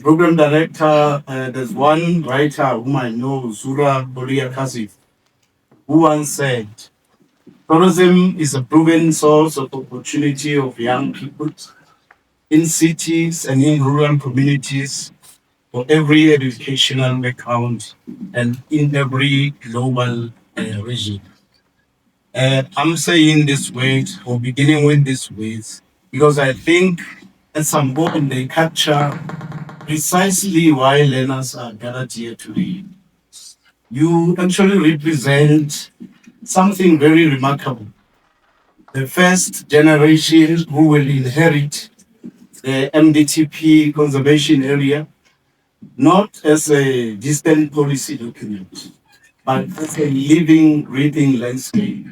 Program director, there's one writer whom I know, Zura Boria, who once said, tourism is a proven source of opportunity of young people in cities and in rural communities for every educational background and in every global region. I'm saying this words or beginning with these words because I think at some point they capture precisely why learners are gathered here today. You actually represent something very remarkable. The first generation who will inherit the Mdtp conservation area, not as a distant policy document, but as a living, breathing landscape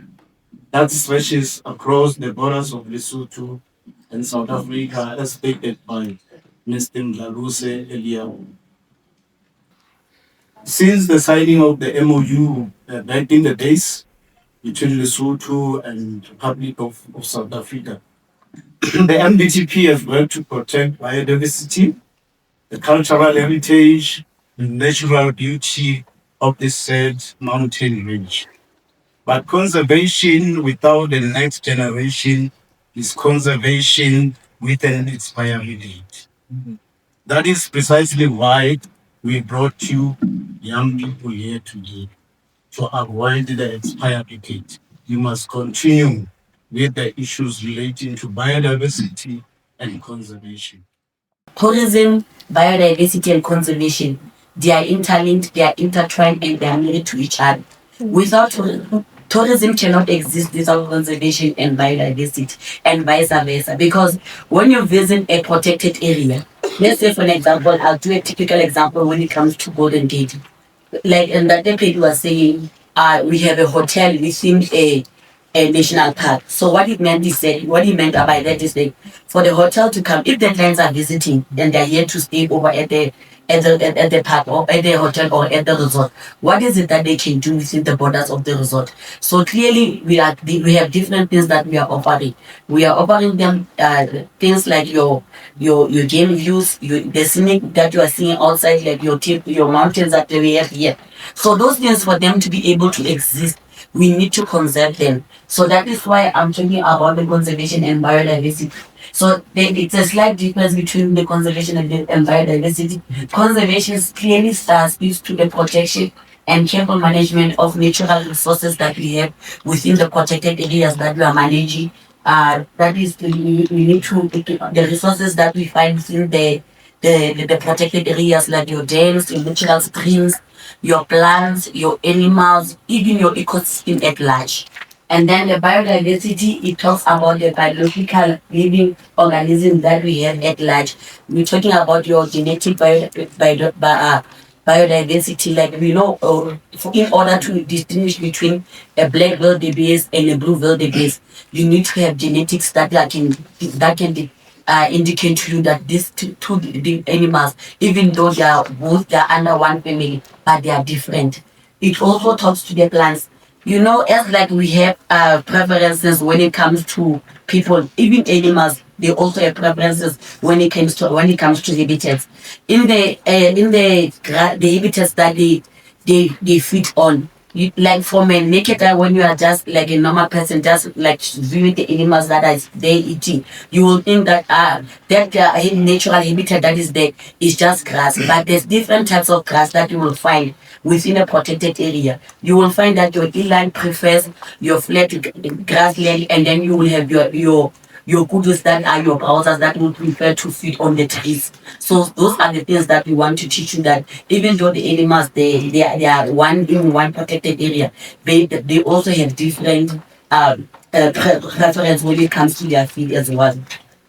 that stretches across the borders of Lesotho and South Africa, as stated by Mr. Mdlalose earlier. Since the signing of the MOU back in the days between Lesotho and Republic of South Africa, the MDTP has worked to protect biodiversity, the cultural heritage, and natural beauty of this said mountain range. But conservation without the next generation is conservation with an expiry date. That is precisely why we brought you young people here today to avoid the expiry date. You must continue with the issues relating to biodiversity and conservation. Tourism, biodiversity, and conservation, they are interlinked, they are intertwined, and they are married to each other. Without tourism cannot exist without conservation and biodiversity, and vice versa. Because when you visit a protected area, let's say for an example, I'll do a typical example when it comes to Golden Gate. Like in that decade, was saying, we have a hotel within a national park. So what it meant is that what he meant by that is that for the hotel to come, if the clients are visiting and they're here to stay over at the park or at the hotel or at the resort, what is it that they can do within the borders of the resort? So clearly we have different things that we are offering. We are offering them things like your game views, the scenic that you are seeing outside, like your mountains that we have here. So those things, for them to be able to exist, we need to conserve them. So that is why I'm talking about the conservation and biodiversity. So it's a slight difference between the conservation and biodiversity. Conservation clearly speaks to the protection and careful management of natural resources that we have within the protected areas that we are managing. That is, we need to the resources that we find within the protected areas, like your dams, your natural streams, your plants, your animals, even your ecosystem at large. And then the biodiversity, it talks about the biological living organisms that we have at large. We're talking about your genetic biodiversity, like we know, in order to distinguish between a black wildebeest and a blue wildebeest, you need to have genetics that can indicate to you that these two the animals, even though they are under one family, but they are different. It also talks to the plants. You know, as like we have preferences when it comes to people, even animals, they also have preferences when it comes to habitats. In the habitats that they fit on. Like from a naked eye, when you are just like a normal person, just like viewing the animals that are they eating, you will think that natural habitat that is there is just grass. But there's different types of grass that you will find within a protected area. You will find that your inland prefers your flat grassland, and then you will have your kudus that are your browsers that will prefer to feed on the trees. So those are the things that we want to teach you, that even though the animals they are one in one protected area, they also have different preference when it comes to their feed as well.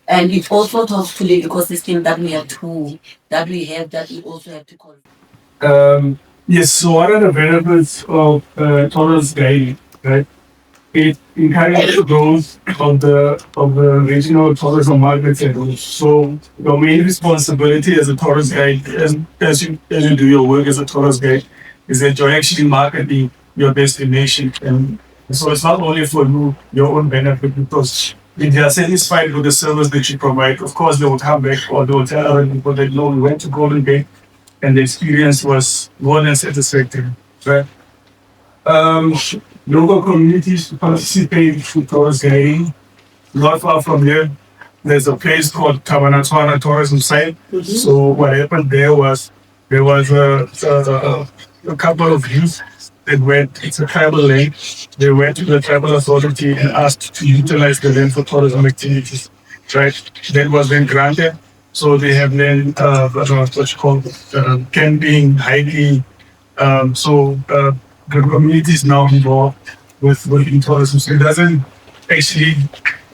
And it also talks to the ecosystem that we also have to control. Yes, so what are the benefits of tourist guiding, right? It encourages the growth of the regional tourism markets and groups. So your main responsibility as a tourist guide, as you do your work as a tourist guide, is that you're actually marketing your destination. And so it's not only for you, your own benefit, because if they are satisfied with the service that you provide, of course they will come back or they will tell other people that no, we went to Golden Gate and the experience was more than satisfactory. Right? Um, Local communities participate in tourist guiding. Not far from here, there's a place called Tabanatwana Tourism Site. So what happened there was a couple of youth that went, it's a tribal land, they went to the tribal authority and asked to utilize the land for tourism activities, right? That was then granted. So they have then, what you call camping, hiking. The community is now involved with in tourism. So it doesn't actually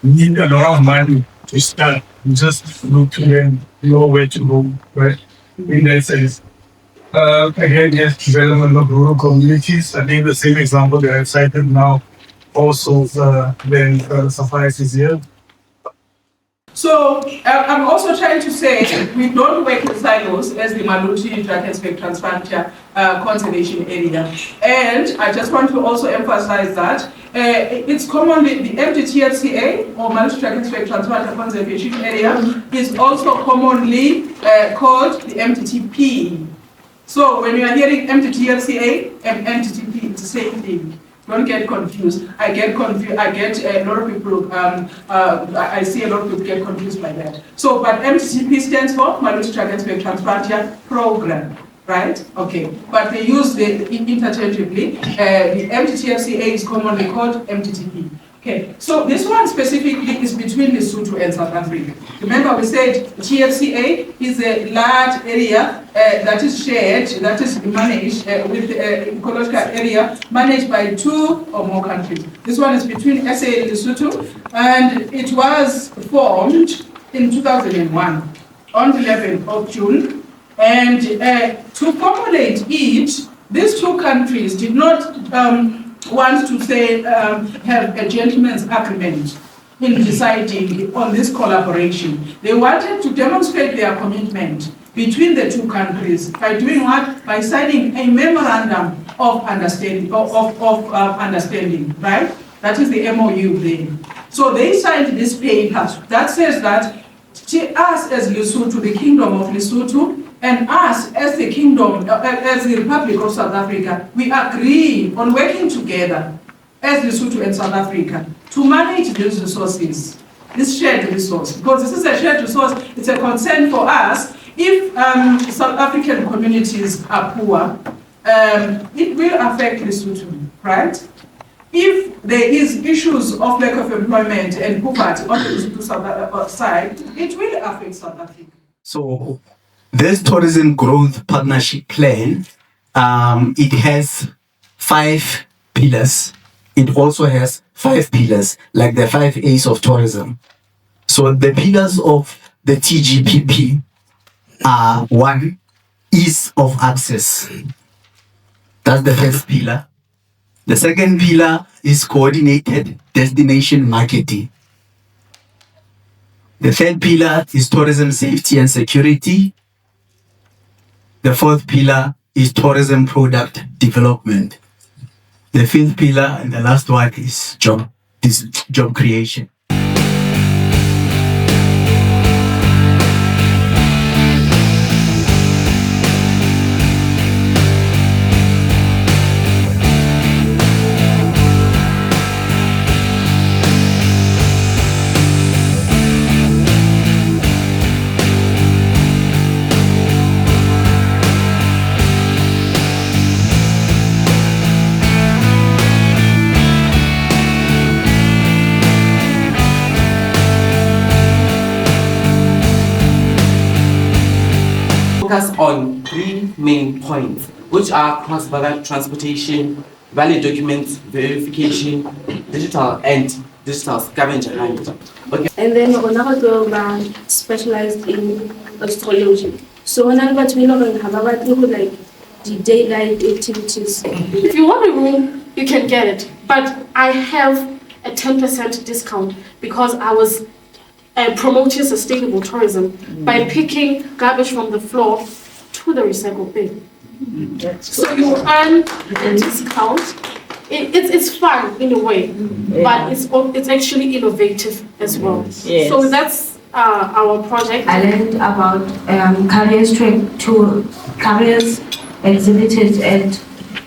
need a lot of money to start. You just look to them, know where to go, right? In that sense. Again, yes, development of rural communities. I think the same example that I cited now also then suffices here. So I'm also trying to say we don't work in silos as the Maluti Drakensberg Transfrontier Conservation Area. And I just want to also emphasize that it's commonly the Mdtp or Maluti Drakensberg Transfrontier Conservation Area is also commonly called the Mdtp. So when you are hearing Mdtp and Mdtp, it's the same thing. Don't get confused. I get confused. I get a lot of people. I see a lot of people get confused by that. So, but Mdtp stands for Maluti Drakensberg Transfrontier Program, right? Okay. But they use the interchangeably. The Mdtp is commonly called Mdtp. Okay. So this one specifically is between Lesotho and South Africa. Remember, we said TFCA is a large area that is shared, that is managed with ecological area managed by 2 or more countries. This one is between SA and Lesotho, and it was formed in 2001 on the 11th of June. And to formulate it, these 2 countries did not want to say have a gentleman's agreement in deciding on this collaboration. They wanted to demonstrate their commitment between the 2 countries by doing what? By signing a memorandum of understanding, understanding, right? That is the MOU there. So they signed this paper that says that us as Lesotho, the Kingdom of Lesotho, and us as the Kingdom, as the Republic of South Africa, we agree on working together as Lesotho and South Africa to manage these resources, this shared resource. Because this is a shared resource, it's a concern for us. If South African communities are poor, it will affect Lesotho, right? If there is issues of lack of employment and poverty on the Lesotho side, it will affect South Africa. So this tourism growth partnership plan, it has 5 pillars. It also has 5 pillars, like the 5 A's of tourism. So the pillars of the TGPP are 1, ease of access. That's the first pillar. The second pillar is coordinated destination marketing. The third pillar is tourism safety and security. The fourth pillar is tourism product development. The fifth pillar and the last one is job creation. Focus on 3 main points, which are cross-border transportation, valid documents verification, digital scavenger hunt. Okay. And then we specialized in astrology. So when I got to like the daylight activities. If you want a room, you can get it. But I have a 10% discount because I was promoting sustainable tourism by picking garbage from the floor to the recycle bin. So you earn a discount it's fun in a way, but it's actually innovative as well. Yes. So that's our project. I learned about careers careers exhibited at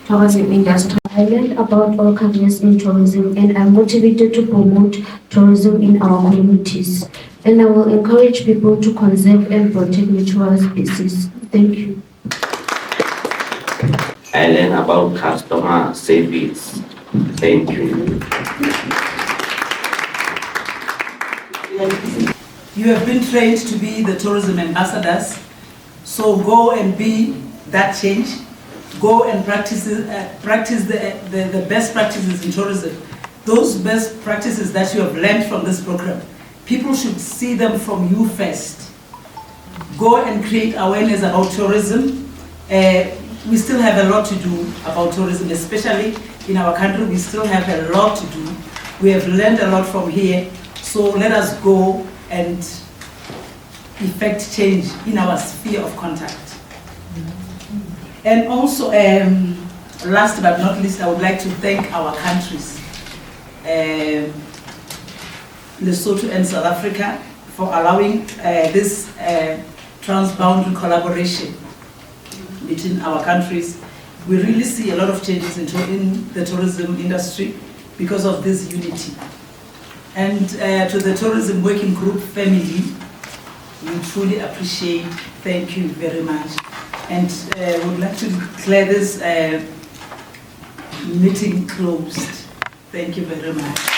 tourism industry. I learned about all careers in tourism, and I'm motivated to promote tourism in our communities. And I will encourage people to conserve and protect natural species. Thank you. I learned about customer service. Thank you. You have been trained to be the tourism ambassadors, so go and be that change. Go and practice the best practices in tourism. Those best practices that you have learned from this program, people should see them from you first. Go and create awareness about tourism. We still have a lot to do about tourism, especially in our country. We still have a lot to do. We have learned a lot from here, so let us go and effect change in our sphere of contact. And also, last but not least, I would like to thank our countries, Lesotho and South Africa, for allowing this transboundary collaboration between our countries. We really see a lot of changes in the tourism industry because of this unity. And to the Tourism Working Group family, we truly appreciate. Thank you very much. And would like to declare this meeting closed. Thank you very much.